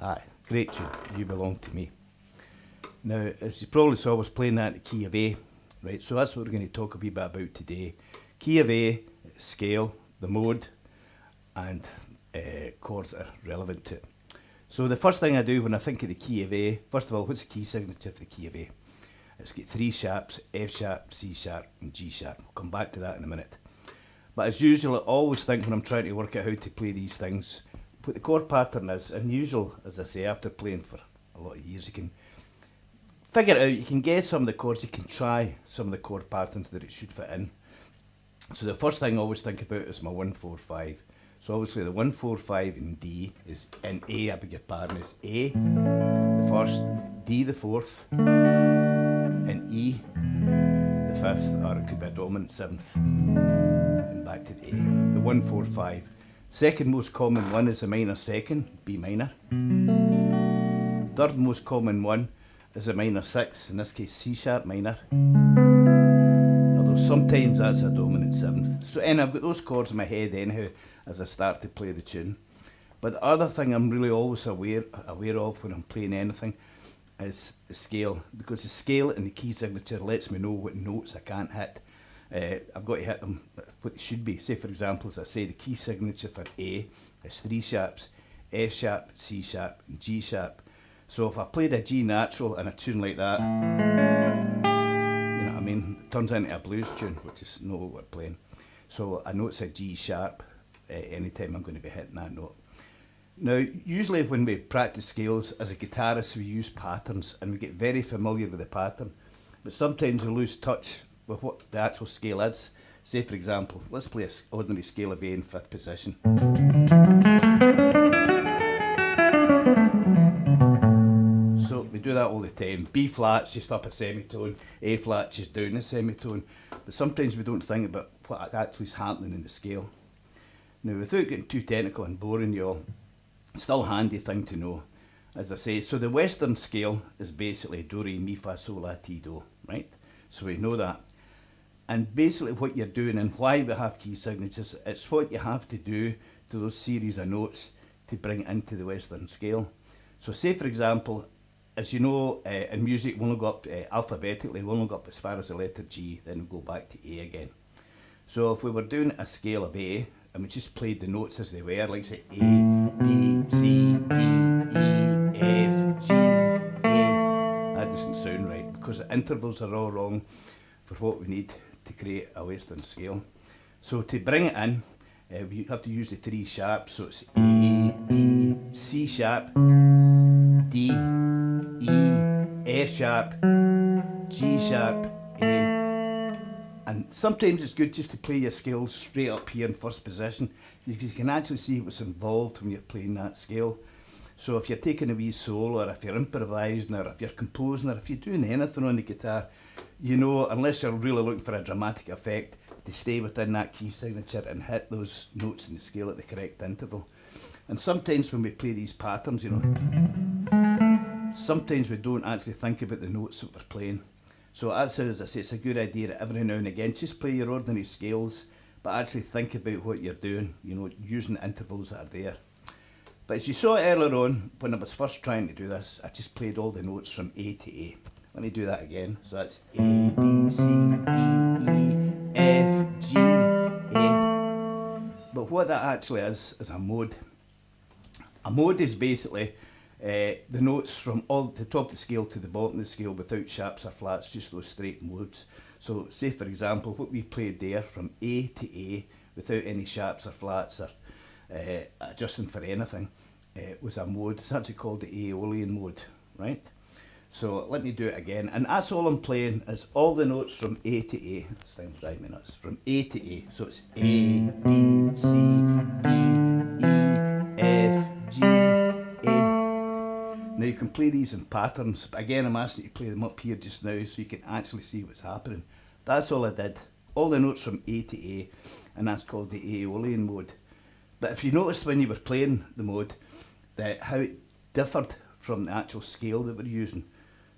Aye, great tune, You Belong to Me. Now, as you probably saw, I was playing that in the key of A, right? So that's what we're going to talk a wee bit about today. Key of A, scale, the mode, and chords that are relevant to it. So the first thing I do when I think of the key of A, first of all, what's the key signature for the key of A? It's got 3 sharps, F sharp, C sharp, and G sharp. I'll come back to that in a minute. But as usual, I always think when I'm trying to work out how to play these things, what the chord pattern is, and usual, as I say, after playing for a lot of years, you can figure it out, you can guess some of the chords, you can try some of the chord patterns that it should fit in. So the first thing I always think about is my 1, 4, 5. So obviously the 1, 4, 5 in D is, in A, I beg your pardon, is A, the first, D the fourth, and E, the fifth, or it could be a dominant seventh, and back to the A. The 1, 4, 5. Second most common one is a minor second, B minor. Third most common one is a minor 6, in this case C sharp minor. Although sometimes that's a dominant 7th. So and I've got those chords in my head anyhow as I start to play the tune. But the other thing I'm really always aware of when I'm playing anything is the scale. Because the scale and the key signature lets me know what notes I can't hit. I've got to hit them what they should be. Say for example, as I say, the key signature for A is 3 sharps, F sharp, C sharp, and G sharp. So if I played a G natural in a tune like that, you know what I mean, it turns into a blues tune, which is not what we're playing. So I know it's a G sharp anytime I'm going to be hitting that note. Now, usually when we practice scales as a guitarist, we use patterns and we get very familiar with the pattern. But sometimes we lose touch with what the actual scale is. Say for example, let's play an ordinary scale of A in 5th position. So we do that all the time. B flat's just up a semitone, A flat's just down a semitone. But sometimes we don't think about what actually is happening in the scale. Now, without getting too technical and boring you all, it's still a handy thing to know. As I say, so the Western scale is basically Do, Re, Mi, Fa, Sol, La, Ti, Do, right? So we know that. And basically what you're doing and why we have key signatures, it's what you have to do to those series of notes to bring it into the Western scale. So say for example, as you know, in music we'll only go up alphabetically, we'll only go up as far as the letter G, then we'll go back to A again. So if we were doing a scale of A, and we just played the notes as they were, like say A, B, C, D, E, F, G, A, that doesn't sound right because the intervals are all wrong for what we need to create a Western scale. So to bring it in, we have to use the 3 sharps, so it's A, B, C sharp, D, E, F sharp, G sharp, A. And sometimes it's good just to play your scales straight up here in 1st position, because you can actually see what's involved when you're playing that scale. So if you're taking a wee solo, or if you're improvising, or if you're composing, or if you're doing anything on the guitar, you know, unless you're really looking for a dramatic effect, to stay within that key signature and hit those notes in the scale at the correct interval. And sometimes when we play these patterns, you know, sometimes we don't actually think about the notes that we're playing. So that's, as I say, it's a good idea that every now and again just play your ordinary scales, but actually think about what you're doing, you know, using the intervals that are there. But as you saw earlier on, when I was first trying to do this, I just played all the notes from A to A. Let me do that again. So that's A, B, C, D, E, F, G, A. But what that actually is a mode. A mode is basically the notes from all the top of the scale to the bottom of the scale without sharps or flats, just those straight modes. So say for example, what we played there from A to A without any sharps or flats or adjusting for anything was a mode. It's actually called the Aeolian mode, right? So let me do it again, and that's all I'm playing is all the notes from A to A. This thing's driving me nuts. From A to A, so it's A, B, C, D, E, F, G, A. Now you can play these in patterns, but again I'm asking you to play them up here just now so you can actually see what's happening. That's all I did. All the notes from A to A, and that's called the Aeolian mode. But if you noticed when you were playing the mode, that how it differed from the actual scale that we're using.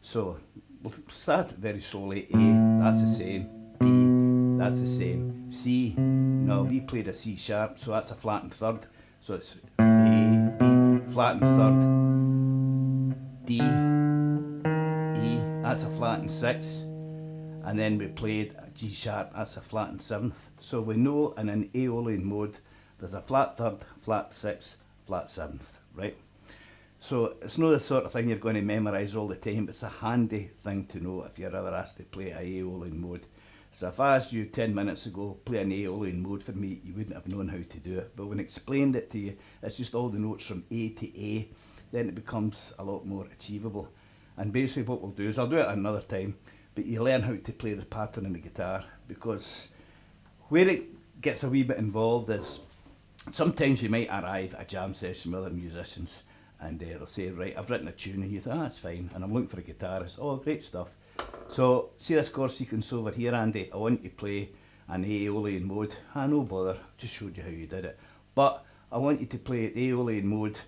So we'll start very slowly. A, that's the same. B, that's the same. C, no, we played a C sharp, so that's a flattened third. So it's A, B, flattened third. D, E, that's a flattened sixth. And then we played a G sharp, that's a flattened seventh. So we know in an Aeolian mode, there's a flat third, flat sixth, flat seventh, right? So it's not the sort of thing you're going to memorise all the time, but it's a handy thing to know if you're ever asked to play a Aeolian mode. So if I asked you 10 minutes ago, play an Aeolian mode for me, you wouldn't have known how to do it. But when I explained it to you, it's just all the notes from A to A, then it becomes a lot more achievable. And basically what we'll do is, I'll do it another time, but you learn how to play the pattern on the guitar, because where it gets a wee bit involved is sometimes you might arrive at a jam session with other musicians and they'll say, right, I've written a tune, and you think, that's fine, and I'm looking for a guitarist. Oh, great stuff. So see this chord sequence over here, Andy, I want you to play an Aeolian mode. No bother, just showed you how you did it. But I want you to play the Aeolian mode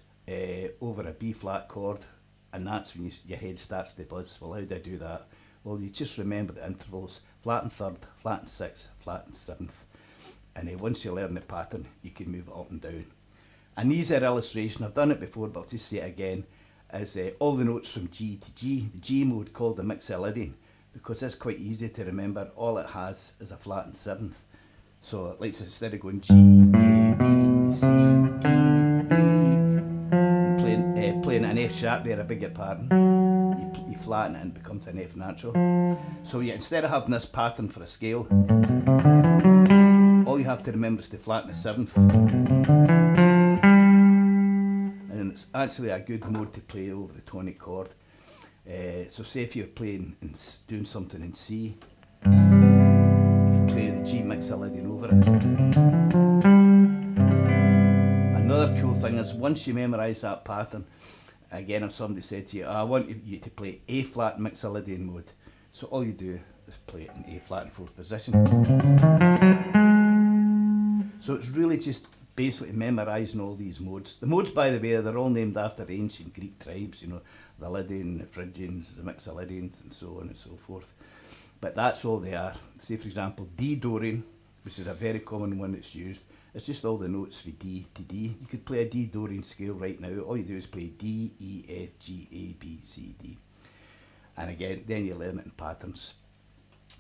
over a B flat chord, and that's when your head starts to buzz. Well, how do I do that? Well, you just remember the intervals, flat and third, flat and sixth, flat and seventh. And once you learn the pattern, you can move it up and down. An easier illustration, I've done it before, but I'll just say it again, is all the notes from G to G, the G mode called the Mixolydian, because that's quite easy to remember. All it has is a flat and seventh. So like instead of going G, A, B, C, D, E, playing an F sharp there, I beg your pardon, you flatten it and it becomes an F natural. So instead of having this pattern for a scale, all you have to remember is to flatten the seventh. And it's actually a good mode to play over the tonic chord. So say if you're playing and doing something in C, you can play the G Mixolydian over it. Another cool thing is, once you memorise that pattern, again, if somebody said to you, I want you to play A flat Mixolydian mode, so all you do is play it in A flat in fourth position. So it's really just basically memorising all these modes. The modes, by the way, they're all named after ancient Greek tribes, you know, the Lydian, the Phrygians, the Mixolydians, and so on and so forth. But that's all they are. Say, for example, D Dorian, which is a very common one that's used. It's just all the notes for D to D. You could play a D Dorian scale right now. All you do is play D, E, F, G, A, B, C, D. And again, then you learn it in patterns.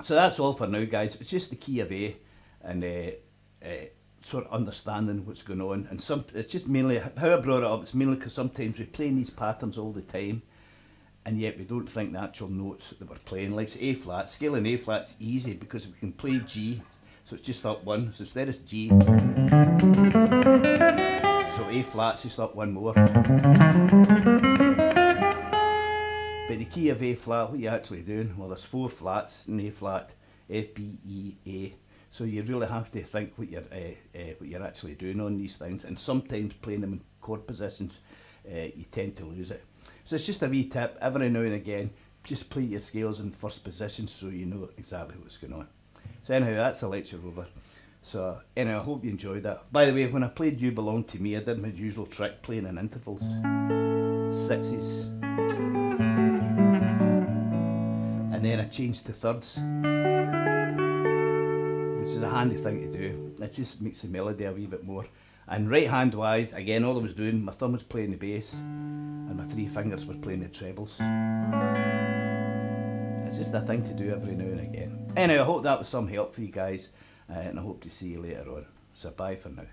So that's all for now, guys. It's just the key of A, and sort of understanding what's going on. And it's just mainly, how I brought it up, it's mainly because sometimes we play in these patterns all the time, and yet we don't think the actual notes that we're playing. Like A flat, scaling A flat's easy because we can play G, so it's just up one. So instead it's G, so A flat's just up one more. But the key of A flat, what are you actually doing? Well, there's 4 flats in A flat, F, B, E, A. So you really have to think what you're actually doing on these things, and sometimes playing them in chord positions, you tend to lose it. So it's just a wee tip, every now and again, just play your scales in first position so you know exactly what's going on. So anyhow, that's a lecture over. So anyway, I hope you enjoyed that. By the way, when I played You Belong to Me, I did my usual trick playing in intervals, sixes, and then I changed to thirds, which is a handy thing to do. It just makes the melody a wee bit more And right hand wise, again, all I was doing, my thumb was playing the bass and my 3 fingers were playing the trebles. It's just a thing to do every now and again. Anyway, I hope that was some help for you guys, and I hope to see you later on. So bye for now.